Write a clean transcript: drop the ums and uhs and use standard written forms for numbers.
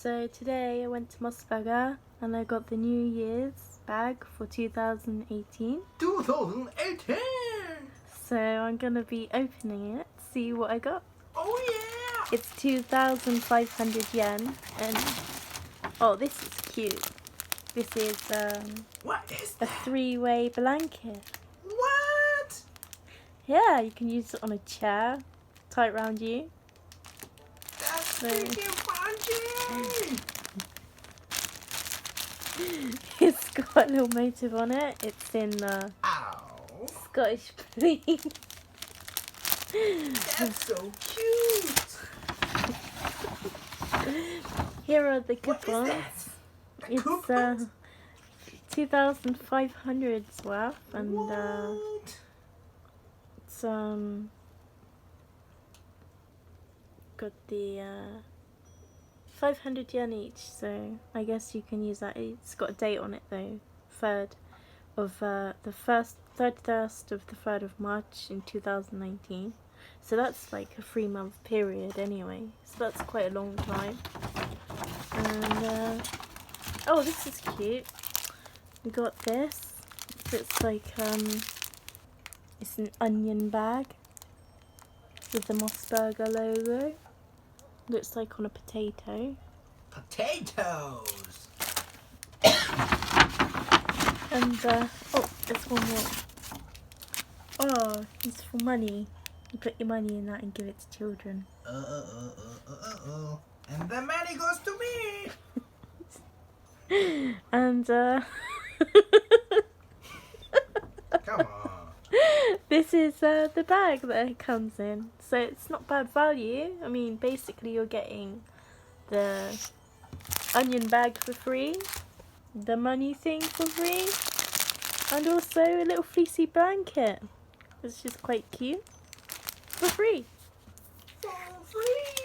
So today I went to Mossberger and I got the New Year's bag for 2018. 2018! So I'm gonna be opening it, see what I got. Oh yeah! It's 2,500 yen and oh, this is cute. This is What is a that? 3-way blanket. What? Yeah, you can use it on a chair, tie it around you. That's So- freaking funky! It's got a little motive on it. It's in Ow! Scottish pleat. That's so cute! Here are the What is coupons. that? The It's coupons? 2,500 worth, and What? it's got the 500 yen each. So I guess you can use that. It's got a date on it though, 31st of the 3rd of March in 2019. So that's like a 3-month period anyway. So that's quite a long time. And oh, this is cute. We got this. It's like it's an onion bag with the Mossberger logo. Looks like on a potato. Potatoes! And oh, there's one more. Oh, it's for money. You put your money in that and give it to children. And the money goes to me! And Come on. this is the bag that it comes in. So it's not bad value. I mean, basically you're getting the onion bag for free, the money thing for free, and also a little fleecy blanket, which is quite cute, for free. For free!